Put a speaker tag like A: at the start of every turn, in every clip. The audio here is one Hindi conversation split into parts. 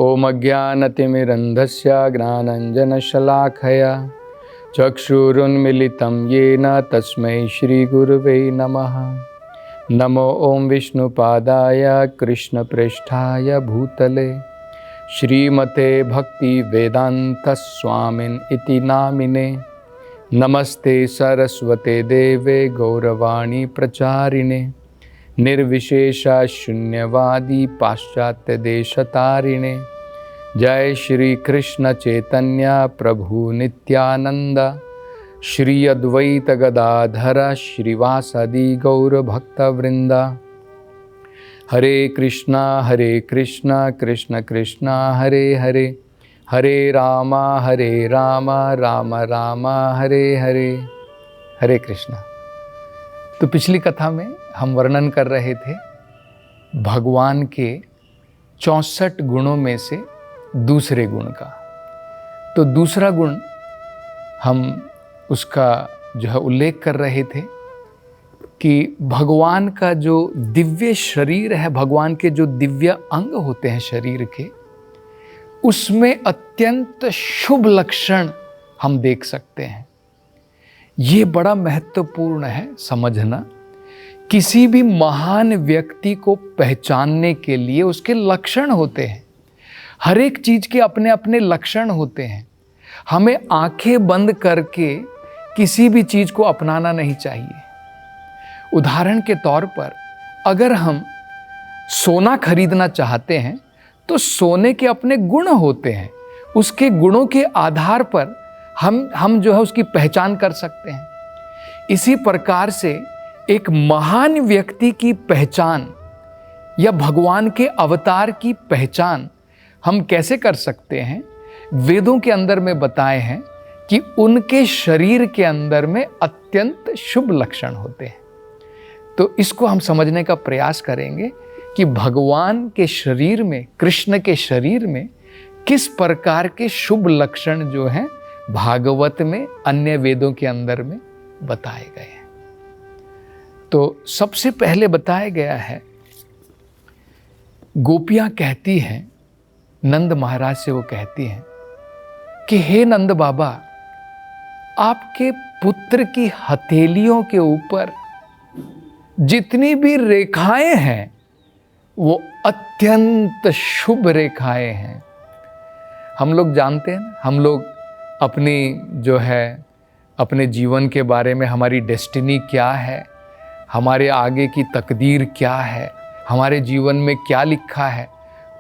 A: ओम अज्ञानतिमिरन्धस्य ज्ञानाञ्जनशलाखया चक्षुरुन्मीलितं येन तस्मै श्रीगुरुवे नमः। नमो ओम विष्णुपादाय कृष्णप्रेष्ठाय भूतले श्रीमते भक्तिवेदान्तस्वामिन् इति नामिने। नमस्ते सरस्वते देवे गौरवाणी प्रचारिणे निर्विशेषा शून्यवादी पाश्चात्य देशतारिणे। जय श्री कृष्ण चैतन्य प्रभु नित्यानंद श्री अद्वैत गदाधर श्रीवासादि गौर भक्तवृंद। हरे कृष्णा कृष्ण कृष्णा हरे हरे, हरे राम राम राम हरे हरे। हरे कृष्णा। तो पिछली कथा में हम वर्णन कर रहे थे भगवान के 64 गुणों में से दूसरे गुण का। तो दूसरा गुण हम उसका जो है उल्लेख कर रहे थे कि भगवान का जो दिव्य शरीर है, भगवान के जो दिव्य अंग होते हैं शरीर के, उसमें अत्यंत शुभ लक्षण हम देख सकते हैं। ये बड़ा महत्वपूर्ण है समझना। किसी भी महान व्यक्ति को पहचानने के लिए उसके लक्षण होते हैं। हर एक चीज के अपने अपने लक्षण होते हैं। हमें आंखें बंद करके किसी भी चीज को अपनाना नहीं चाहिए। उदाहरण के तौर पर अगर हम सोना खरीदना चाहते हैं तो सोने के अपने गुण होते हैं। उसके गुणों के आधार पर हम जो है उसकी पहचान कर सकते हैं। इसी प्रकार से एक महान व्यक्ति की पहचान या भगवान के अवतार की पहचान हम कैसे कर सकते हैं? वेदों के अंदर में बताए हैं कि उनके शरीर के अंदर में अत्यंत शुभ लक्षण होते हैं। तो इसको हम समझने का प्रयास करेंगे कि भगवान के शरीर में, कृष्ण के शरीर में किस प्रकार के शुभ लक्षण जो हैं भागवत में, अन्य वेदों के अंदर में बताए गए हैं। तो सबसे पहले बताया गया है, गोपियां कहती हैं, नंद महाराज से वो कहती हैं कि हे नंद बाबा, आपके पुत्र की हथेलियों के ऊपर जितनी भी रेखाएं हैं वो अत्यंत शुभ रेखाएं हैं। हम लोग जानते हैं, हम लोग अपनी जो है अपने जीवन के बारे में, हमारी डेस्टिनी क्या है, हमारे आगे की तकदीर क्या है, हमारे जीवन में क्या लिखा है,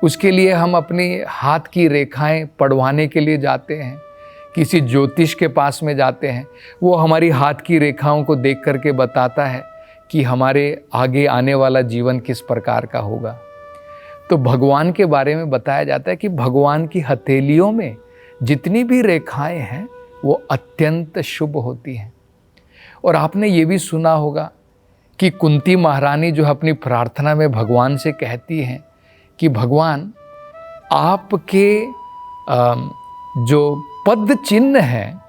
A: उसके लिए हम अपनी हाथ की रेखाएं पढ़वाने के लिए जाते हैं। किसी ज्योतिष के पास में जाते हैं, वो हमारी हाथ की रेखाओं को देख करके बताता है कि हमारे आगे आने वाला जीवन किस प्रकार का होगा। तो भगवान के बारे में बताया जाता है कि भगवान की हथेलियों में जितनी भी रेखाएं हैं वो अत्यंत शुभ होती हैं। और आपने ये भी सुना होगा कि कुंती महारानी जो अपनी प्रार्थना में भगवान से कहती हैं कि भगवान, आपके जो पद चिन्ह हैं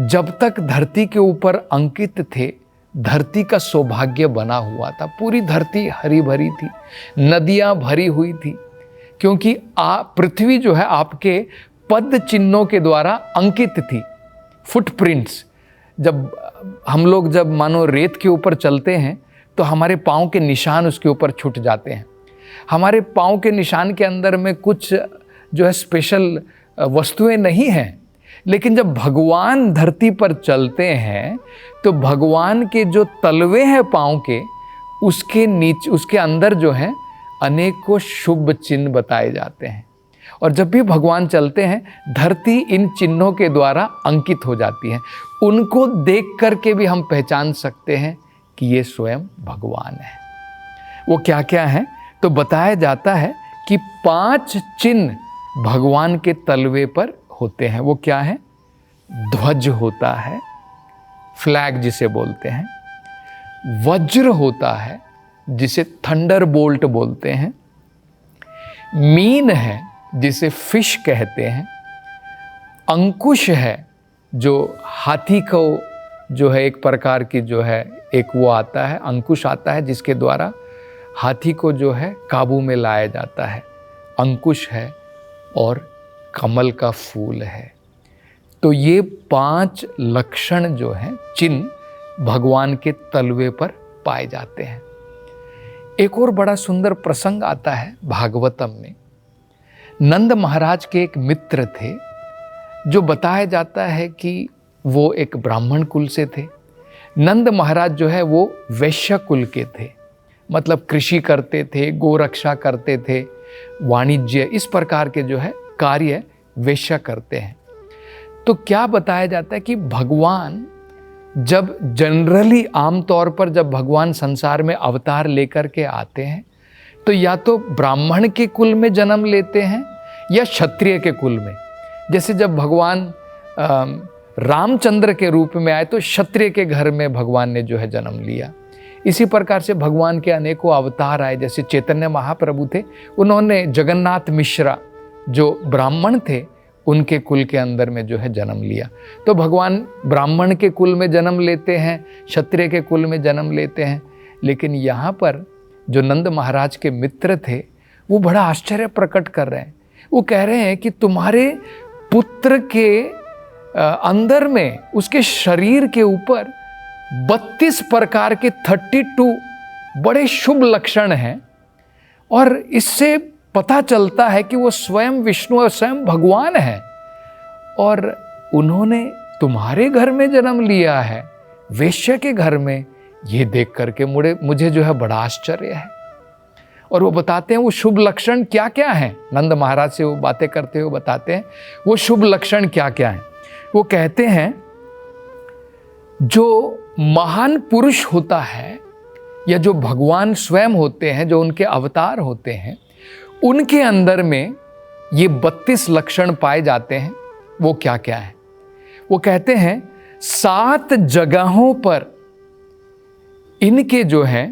A: जब तक धरती के ऊपर अंकित थे, धरती का सौभाग्य बना हुआ था। पूरी धरती हरी भरी थी, नदियां भरी हुई थी, क्योंकि पृथ्वी जो है आपके पद चिन्हों के द्वारा अंकित थी। फुटप्रिंट्स, जब हम लोग जब मानो रेत के ऊपर चलते हैं तो हमारे पाँव के निशान उसके ऊपर छूट जाते हैं। हमारे पाँव के निशान के अंदर में कुछ जो है स्पेशल वस्तुएं नहीं हैं, लेकिन जब भगवान धरती पर चलते हैं तो भगवान के जो तलवे हैं पाँव के, उसके नीचे, उसके अंदर जो है अनेकों शुभ चिन्ह बताए जाते हैं। और जब भी भगवान चलते हैं, धरती इन चिन्हों के द्वारा अंकित हो जाती है। उनको देख करके भी हम पहचान सकते हैं कि ये स्वयं भगवान है। वो क्या क्या है? तो बताया जाता है कि 5 चिन्ह भगवान के तलवे पर होते हैं। वो क्या है? ध्वज होता है, फ्लैग जिसे बोलते हैं, वज्र होता है जिसे थंडर बोल्ट बोलते हैं, मीन है जिसे फिश कहते हैं, अंकुश है जो हाथी को जो है एक प्रकार की जो है एक वो आता है, अंकुश आता है जिसके द्वारा हाथी को जो है काबू में लाया जाता है, अंकुश है। और कमल का फूल है। तो ये 5 लक्षण जो हैं, चिन्ह भगवान के तलवे पर पाए जाते हैं। एक और बड़ा सुंदर प्रसंग आता है भागवतम में। नंद महाराज के एक मित्र थे जो बताया जाता है कि वो एक ब्राह्मण कुल से थे। नंद महाराज जो है वो वैश्य कुल के थे, मतलब कृषि करते थे, गोरक्षा करते थे, वाणिज्य इस प्रकार के जो है कार्य वैश्य करते हैं। तो क्या बताया जाता है कि भगवान जब जनरली आमतौर पर जब भगवान संसार में अवतार लेकर के आते हैं तो या तो ब्राह्मण के कुल में जन्म लेते हैं या क्षत्रिय के कुल में। जैसे जब भगवान रामचंद्र के रूप में आए तो क्षत्रिय के घर में भगवान ने जो है जन्म लिया। इसी प्रकार से भगवान के अनेकों अवतार आए। जैसे चैतन्य महाप्रभु थे, उन्होंने जगन्नाथ मिश्रा जो ब्राह्मण थे उनके कुल के अंदर में जो है जन्म लिया। तो भगवान ब्राह्मण के कुल में जन्म लेते हैं, क्षत्रिय के कुल में जन्म लेते हैं। लेकिन यहाँ पर जो नंद महाराज के मित्र थे वो बड़ा आश्चर्य प्रकट कर रहे हैं। वो कह रहे हैं कि तुम्हारे पुत्र के अंदर में, उसके शरीर के ऊपर 32 प्रकार के 32 बड़े शुभ लक्षण हैं और इससे पता चलता है कि वो स्वयं विष्णु और स्वयं भगवान है और उन्होंने तुम्हारे घर में जन्म लिया है, वैश्य के घर में। ये देख करके मुझे जो है बड़ा आश्चर्य है। और वो बताते हैं वो शुभ लक्षण क्या क्या हैं। नंद महाराज से वो बातें करते हुए बताते हैं वो शुभ लक्षण क्या क्या हैं। वो कहते हैं जो महान पुरुष होता है या जो भगवान स्वयं होते हैं, जो उनके अवतार होते हैं, उनके अंदर में ये 32 लक्षण पाए जाते हैं। वो क्या क्या है? वो कहते हैं 7 जगहों पर इनके जो है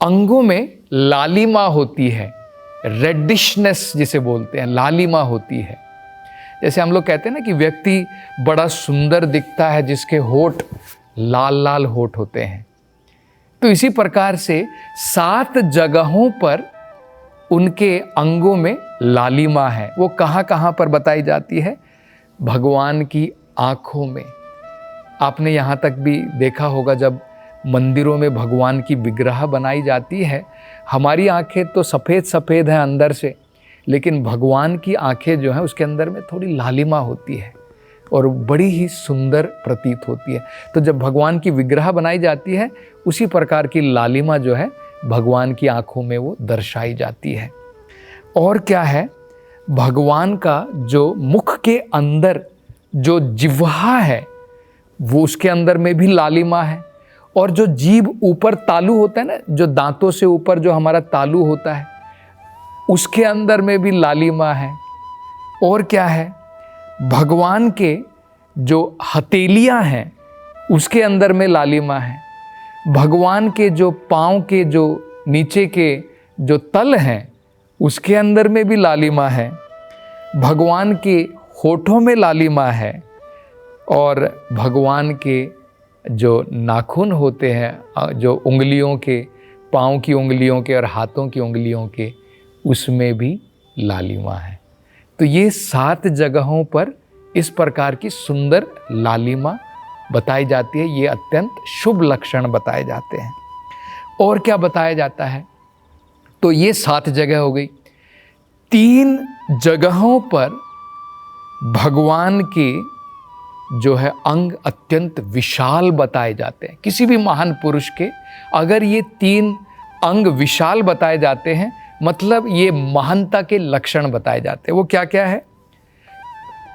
A: अंगों में लालिमा होती है, रेडिशनेस जिसे बोलते हैं, लालिमा होती है। जैसे हम लोग कहते हैं ना कि व्यक्ति बड़ा सुंदर दिखता है जिसके होठ लाल लाल होठ होते हैं। तो इसी प्रकार से 7 जगहों पर उनके अंगों में लालिमा है। वो कहाँ कहाँ पर बताई जाती है? भगवान की आँखों में। आपने यहाँ तक भी देखा होगा जब मंदिरों में भगवान की विग्रह बनाई जाती है, हमारी आँखें तो सफ़ेद सफ़ेद हैं अंदर से, लेकिन भगवान की आँखें जो हैं उसके अंदर में थोड़ी लालिमा होती है और बड़ी ही सुंदर प्रतीत होती है। तो जब भगवान की विग्रह बनाई जाती है उसी प्रकार की लालिमा जो है भगवान की आँखों में वो दर्शाई जाती है। और क्या है? भगवान का जो मुख के अंदर जो जिह्वा है वो उसके अंदर में भी लालिमा है। और जो जीभ ऊपर तालू होता है ना, जो दांतों से ऊपर जो हमारा तालू होता है, उसके अंदर में भी लालिमा है। और क्या है? भगवान के जो हथेलियां हैं उसके अंदर में लालिमा है। भगवान के जो पाँव के जो नीचे के जो तल हैं उसके अंदर में भी लालिमा है। भगवान के होठों में लालिमा है और भगवान के जो नाखून होते हैं, जो उंगलियों के, पाँव की उंगलियों के और हाथों की उंगलियों के, उसमें भी लालिमा है। तो ये 7 जगहों पर इस प्रकार की सुंदर लालिमा बताई जाती है। ये अत्यंत शुभ लक्षण बताए जाते हैं। और क्या बताया जाता है? तो ये 7 जगह हो गई। 3 जगहों पर भगवान के जो है अंग अत्यंत विशाल बताए जाते हैं। किसी भी महान पुरुष के अगर ये 3 अंग विशाल बताए जाते हैं मतलब ये महानता के लक्षण बताए जाते हैं। वो क्या क्या है?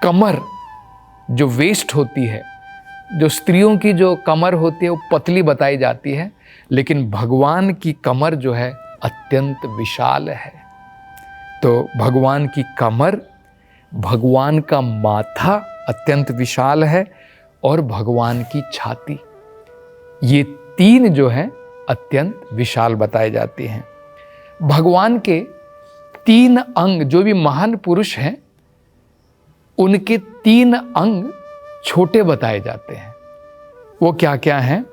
A: कमर जो वेस्ट होती है, जो स्त्रियों की जो कमर होती है वो पतली बताई जाती है, लेकिन भगवान की कमर जो है अत्यंत विशाल है। तो भगवान की कमर, भगवान का माथा अत्यंत विशाल है और भगवान की छाती, ये 3 जो है अत्यंत विशाल बताए जाते हैं। भगवान के 3 अंग, जो भी महान पुरुष हैं उनके 3 अंग छोटे बताए जाते हैं। वो क्या क्या हैं?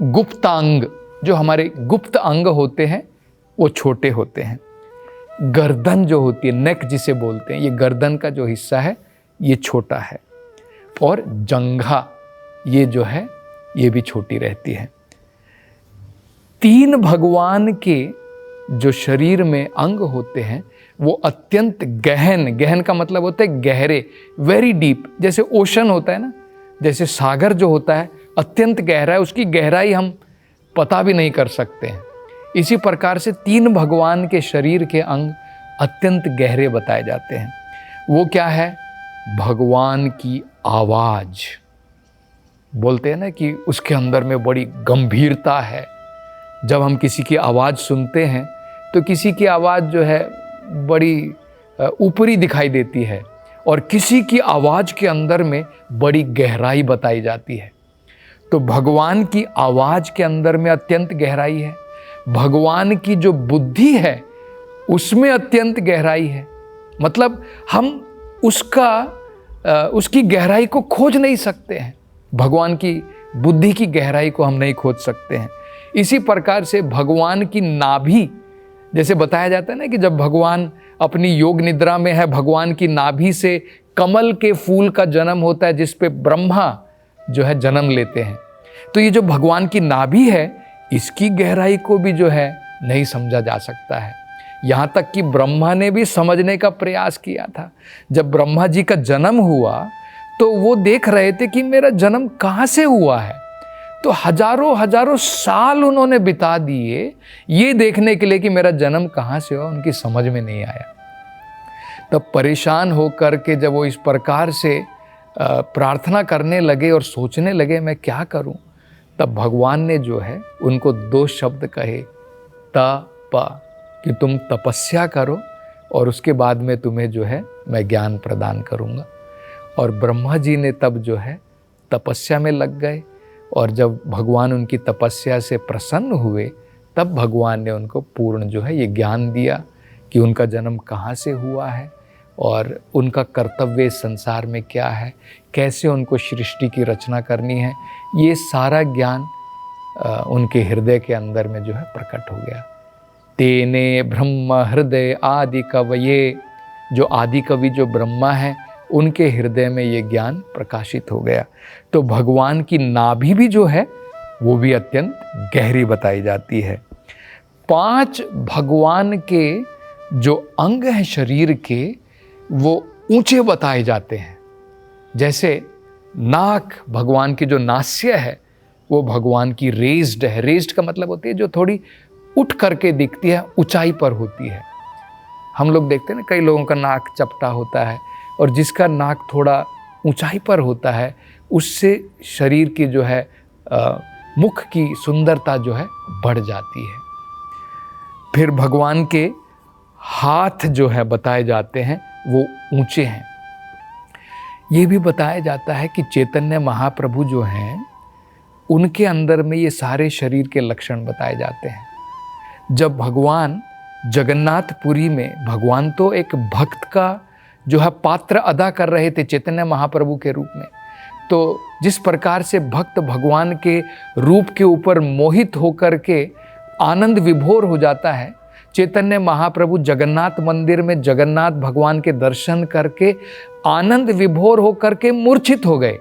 A: गुप्तांग, जो हमारे गुप्त अंग होते हैं वो छोटे होते हैं। गर्दन जो होती है, नेक जिसे बोलते हैं, ये गर्दन का जो हिस्सा है ये छोटा है, और जंघा ये जो है ये भी छोटी रहती है। 3 भगवान के जो शरीर में अंग होते हैं वो अत्यंत गहन, गहन का मतलब होता है गहरे, वेरी डीप। जैसे ओशन होता है ना, जैसे सागर जो होता है अत्यंत गहरा है, उसकी गहराई हम पता भी नहीं कर सकते हैं। इसी प्रकार से 3 भगवान के शरीर के अंग अत्यंत गहरे बताए जाते हैं। वो क्या है? भगवान की आवाज। बोलते हैं ना कि उसके अंदर में बड़ी गंभीरता है। जब हम किसी की आवाज़ सुनते हैं तो किसी की आवाज़ जो है बड़ी ऊपरी दिखाई देती है, और किसी की आवाज़ के अंदर में बड़ी गहराई बताई जाती है। तो भगवान की आवाज़ के अंदर में अत्यंत गहराई है, भगवान की जो बुद्धि है उसमें अत्यंत गहराई है। मतलब हम उसकी गहराई को खोज नहीं सकते हैं, भगवान की बुद्धि की गहराई को हम नहीं खोज सकते हैं। इसी प्रकार से भगवान की नाभि, जैसे बताया जाता है ना कि जब भगवान अपनी योग निद्रा में है, भगवान की नाभि से कमल के फूल का जन्म होता है, जिस पे ब्रह्मा जो है जन्म लेते हैं। तो ये जो भगवान की नाभि है, इसकी गहराई को भी जो है नहीं समझा जा सकता है। यहाँ तक कि ब्रह्मा ने भी समझने का प्रयास किया था। जब ब्रह्मा जी का जन्म हुआ तो वो देख रहे थे कि मेरा जन्म कहाँ से हुआ है, तो हजारों साल उन्होंने बिता दिए ये देखने के लिए कि मेरा जन्म कहाँ से हुआ। उनकी समझ में नहीं आया। तब परेशान होकर के जब वो इस प्रकार से प्रार्थना करने लगे और सोचने लगे मैं क्या करूं, तब भगवान ने जो है उनको 2 शब्द कहे, तप, कि तुम तपस्या करो और उसके बाद में तुम्हें जो है मैं ज्ञान प्रदान करूंगा। और ब्रह्मा जी ने तब जो है तपस्या में लग गए, और जब भगवान उनकी तपस्या से प्रसन्न हुए तब भगवान ने उनको पूर्ण जो है ये ज्ञान दिया कि उनका जन्म कहाँ से हुआ है और उनका कर्तव्य संसार में क्या है, कैसे उनको सृष्टि की रचना करनी है। ये सारा ज्ञान उनके हृदय के अंदर में जो है प्रकट हो गया। तेने ब्रह्म हृदय आदि कवये, जो आदि कवि जो ब्रह्मा है उनके हृदय में ये ज्ञान प्रकाशित हो गया। तो भगवान की नाभि भी जो है वो भी अत्यंत गहरी बताई जाती है। 5 भगवान के जो अंग हैं शरीर के वो ऊंचे बताए जाते हैं। जैसे नाक, भगवान की जो नास्य है वो भगवान की रेज्ड है। रेज्ड का मतलब होती है जो थोड़ी उठ करके दिखती है, ऊंचाई पर होती है। हम लोग देखते हैं ना कई लोगों का नाक चपटा होता है, और जिसका नाक थोड़ा ऊंचाई पर होता है उससे शरीर की जो है मुख की सुंदरता जो है बढ़ जाती है। फिर भगवान के हाथ जो है बताए जाते हैं वो ऊंचे हैं। ये भी बताया जाता है कि चैतन्य महाप्रभु जो हैं उनके अंदर में ये सारे शरीर के लक्षण बताए जाते हैं। जब भगवान जगन्नाथपुरी में, भगवान तो एक भक्त का जो है पात्र अदा कर रहे थे चैतन्य महाप्रभु के रूप में, तो जिस प्रकार से भक्त भगवान के रूप के ऊपर मोहित होकर के आनंद विभोर हो जाता है, चैतन्य महाप्रभु जगन्नाथ मंदिर में जगन्नाथ भगवान के दर्शन करके आनंद विभोर होकर के मूर्छित हो गए।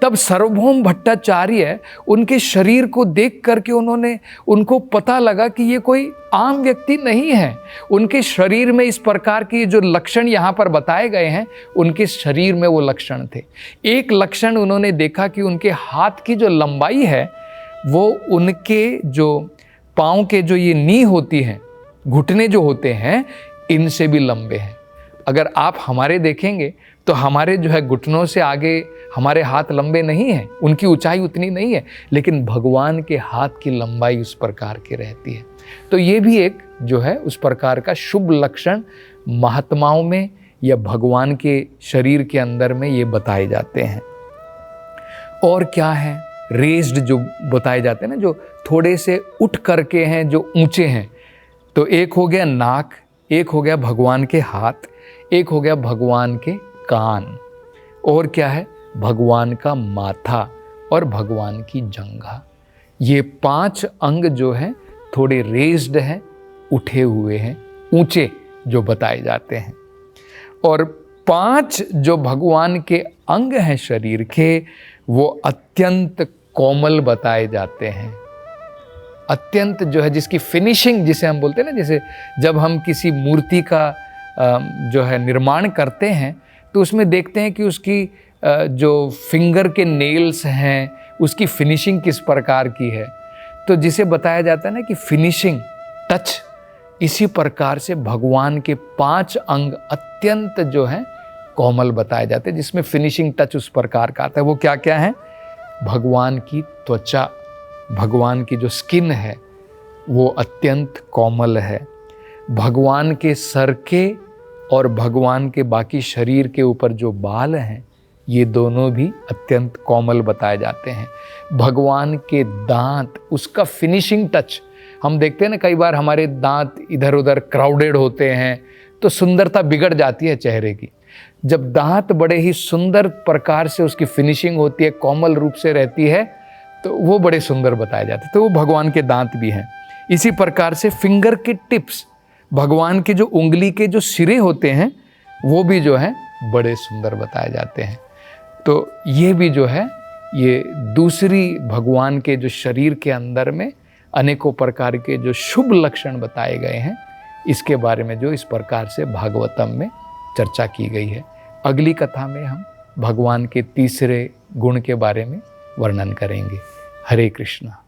A: तब सार्वभौम भट्टाचार्य उनके शरीर को देख करके उनको पता लगा कि ये कोई आम व्यक्ति नहीं है। उनके शरीर में इस प्रकार के जो लक्षण यहाँ पर बताए गए हैं, उनके शरीर में वो लक्षण थे। एक लक्षण उन्होंने देखा कि उनके हाथ की जो लंबाई है वो उनके जो पाँव के जो ये नी होती हैं, घुटने जो होते हैं, इनसे भी लंबे हैं। अगर आप हमारे देखेंगे तो हमारे जो है घुटनों से आगे हमारे हाथ लंबे नहीं हैं, उनकी ऊंचाई उतनी नहीं है, लेकिन भगवान के हाथ की लंबाई उस प्रकार की रहती है। तो ये भी एक जो है उस प्रकार का शुभ लक्षण महात्माओं में या भगवान के शरीर के अंदर में ये बताए जाते हैं। और क्या है? रेज्ड जो बताए जाते हैं ना, जो थोड़े से उठ करके हैं, जो ऊंचे हैं। तो एक हो गया नाक, एक हो गया भगवान के हाथ, एक हो गया भगवान के कान, और क्या है? भगवान का माथा और भगवान की जंघा। ये 5 अंग जो हैं थोड़े रेज्ड हैं, उठे हुए हैं, ऊंचे, जो बताए जाते हैं। और 5 जो भगवान के अंग हैं शरीर के, वो अत्यंत कोमल बताए जाते हैं। अत्यंत जो है, जिसकी फिनिशिंग जिसे हम बोलते हैं ना, जैसे जब हम किसी मूर्ति का जो है निर्माण करते हैं तो उसमें देखते हैं कि उसकी जो फिंगर के नेल्स हैं उसकी फिनिशिंग किस प्रकार की है। तो जिसे बताया जाता है ना कि फिनिशिंग टच, इसी प्रकार से भगवान के 5 अंग अत्यंत जो है कोमल बताए जाते हैं, जिसमें फिनिशिंग टच उस प्रकार का आता है। वो क्या क्या है? भगवान की त्वचा, भगवान की जो स्किन है वो अत्यंत कोमल है। भगवान के सर के और भगवान के बाकी शरीर के ऊपर जो बाल हैं ये दोनों भी अत्यंत कोमल बताए जाते हैं। भगवान के दांत, उसका फिनिशिंग टच, हम देखते हैं ना कई बार हमारे दांत इधर उधर क्राउडेड होते हैं तो सुंदरता बिगड़ जाती है चेहरे की। जब दांत बड़े ही सुंदर प्रकार से उसकी फिनिशिंग होती है, कोमल रूप से रहती है, तो वो बड़े सुंदर बताए जाते हैं। तो वो भगवान के दांत भी हैं। इसी प्रकार से फिंगर के टिप्स, भगवान के जो उंगली के जो सिरे होते हैं वो भी जो है बड़े सुंदर बताए जाते हैं। तो ये भी जो है, ये दूसरी भगवान के जो शरीर के अंदर में अनेकों प्रकार के जो शुभ लक्षण बताए गए हैं, इसके बारे में जो इस प्रकार से भागवतम में चर्चा की गई है। अगली कथा में हम भगवान के तीसरे गुण के बारे में वर्णन करेंगे। हरे कृष्णा।